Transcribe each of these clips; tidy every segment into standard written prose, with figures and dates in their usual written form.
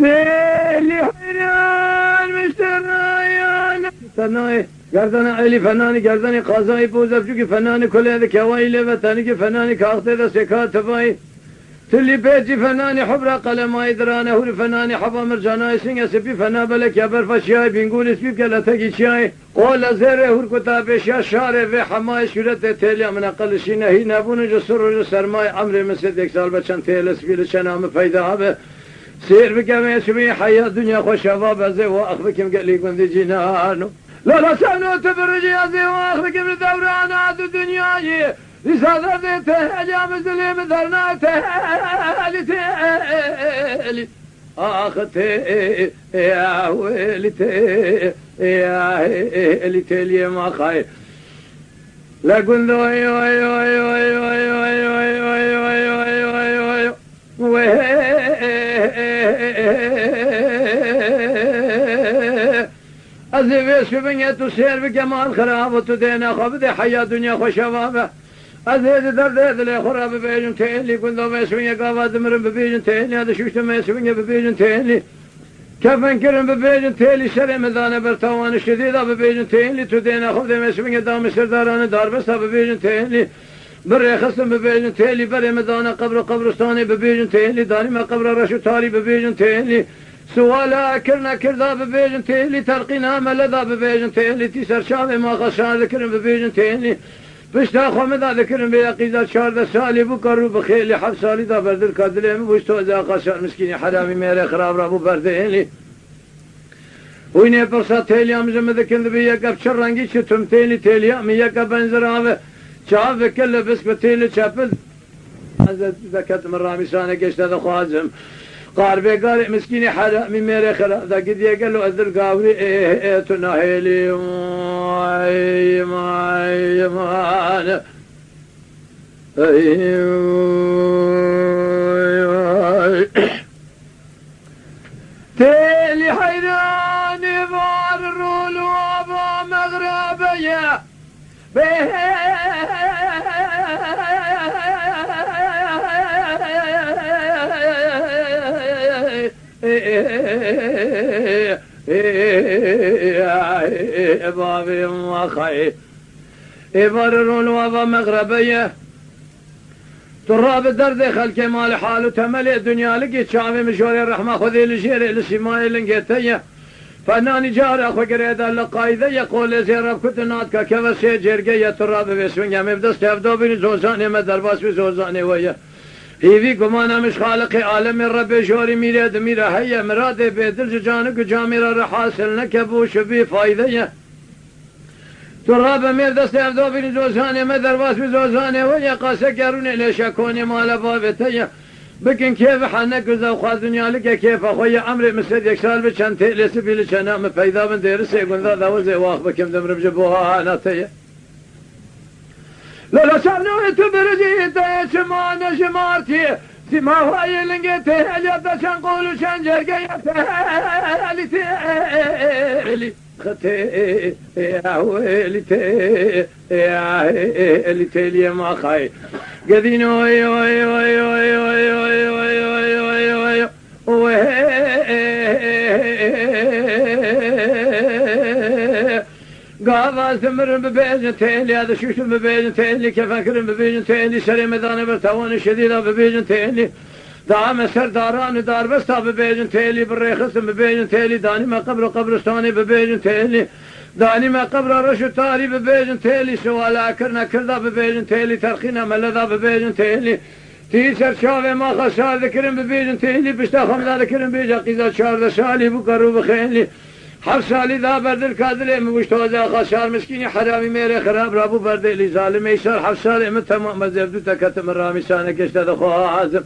تيلي حيران مشتريان ثنائي گردن علی فنانی گردن قاضی بوزفجو که فنانی کله ده کوایله و تانی که فنانی کاخته ده سکات فای تلی بیتی فنانی حبر قلمای درانه هور فنانی حبا مرجانای سینگ سپی فنا بلک یا برفشیای بینگول اسپیب که لتگی چیای قول زره هور کتابش یا شاره و حمای شورت تیلی من اقلشی نهی نبون جسر و سرمای عمر مثل یک سال بچن تیل اسپیل چنام پیدا به سیر بکم اسمی حیات دنیا خوش هوا بزه و اخبکم گلی گندی جنانو لا لا سنو تبرجي هذه واخرك من دورانات الدنيا رسالة تهجم زلي مثلنا تهلي تهلي اختي يا ويلتي يا ويلتي لي ما خاي لا قل وي وي وي وي وي وي وي وي وي وي وي أزيف شبنية تسير بجمال خراب وتدينا خبد حياة دنيا خوشوابة أزيد درد لي خراب ببيجن تيلي كنت بيسوية قافات مرن ببيجن تيلي هذا شوشت ما يسوية ببيجن تيلي كيف انكرم ببيجن تيلي شري مدانة برتوان الشديدة ببيجن تيلي تدينا خبد ما يسوية دام سرداران دار بس ببيجن تيلي بري خصم ببيجن تيلي بري مدانة قبرستاني ببيجن تيلي داني ما قبر رشو تاري ببيجن تيلي سوالا كرنا كردا ببيجن تيلي ترقينا ملذا ببيجن تيلي تيسر شامي ما غشان ذكرن ببيجن تيلي بشتا خمدا ذكرن بيقيدة شارد سالي بكرو بخيلي حب سالي دا بردر كادلين بوشتو ذا قشان مسكيني حرامي ميري خراب رابو بردهيلي ويني برسا تيلي امزم ذكرن بيقب شرنگي شتم تيلي تيلي امي يقب بنزرابه شاف كله بس بتيلي شافل ذكرت من رامسانه قشت ذا خوازم قاربي قارئ مسكيني حرامي ميري خراب ذا قد يقل له أذر قاوري إيه تنهيلي ماي ماي مانا تيلي حيراني بار الرول وابا مغربية بابي وخي يبررون وابا مغربية تراب الدرد خلق مال حاله تملي الدنيا لقيت شامي مشوري الرحمة خذي لشيري لسماي لنقيتيه فناني جاري اخو قريدا لقايدة يقول لي زيرب كنت ناتكا كذا سي جرقية تراب بيسوين يا مبدس تفدو بني زوزاني مدرباس بزوزاني ويا هيفي كمانا مش خالقي عالم الرب جوري ميراد ميرا هيا مرادي بيدل جانك جاميرا رحاسل نكبو شبي فايدة تراب مبدس تفدو بني زوزاني مدرباس بزوزاني ويا قاسا قروني ليش اكوني مال بابتيا بكن كيف حنك وخا دنيا لك كيف اخويا عمري مسد يكسال بشان تيلي سبيل شنام فاذا من ديرس يقول ذا وزي واخ بكم دمر بجبوها انا تي لا لا شانو تبرجي تشمان شمارتي سما هاي لنجتي اللي بدشان قولوا شان جرقي اللي تي ختي يا ويلتي يا اللي تيلي ما خاي قدين وي وي وي وي وي وي وي وي وي وي قاضى ثمر ببيجن تيلي هذا شوش ببيجن تيلي كيف اكرم ببيجن تيلي شري ميدان برتوان شديدة ببيجن تيلي دعم سرداران دار بستا ببيجن تيلي بالريخص ببيجن تيلي داني ما قبرستاني ببيجن تيلي داني ما قبر رشو تاري ببيجن تيلي سوالا كرنا كردا ببيجن تيلي ترخينا ملذا ببيجن تيلي تيسر شاوي ما خسار ذكرن ببيجن تيلي بشتا خمدا ذكرن بيجا قيزا شارد سالي بكرو بخينلي حف سالي ذا برد الكادلي مبشتو ذا خسار مسكيني حرامي ميري خراب رابو برد لي ظالم يسار حف سالي من تمام مزيفدو تكتم الرامي سانك اشتا ذخوها عازم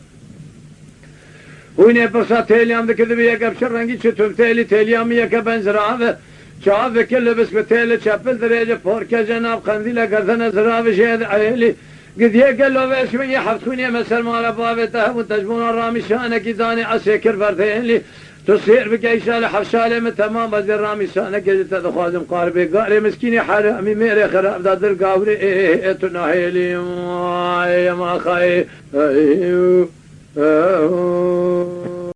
ويني برسا تيلي عم ذكر بيقب شرنگي شتم تيلي تيلي عم يكا بنزرعه شاف كل بس بتيل شابل درجة فورك جناب قنديل قرثنا زراب شهد عيلي قد يقل له بس من يحفتوني مسل مال بابته وتجمون الرامي شانك داني عسكر فرثين تصير بكيشال حفشال من تمام بزر رامي شانك قد تدخوازم قاربي قاري مسكيني حرامي ميري خراب دادر قاوري تنهيلي ما خاي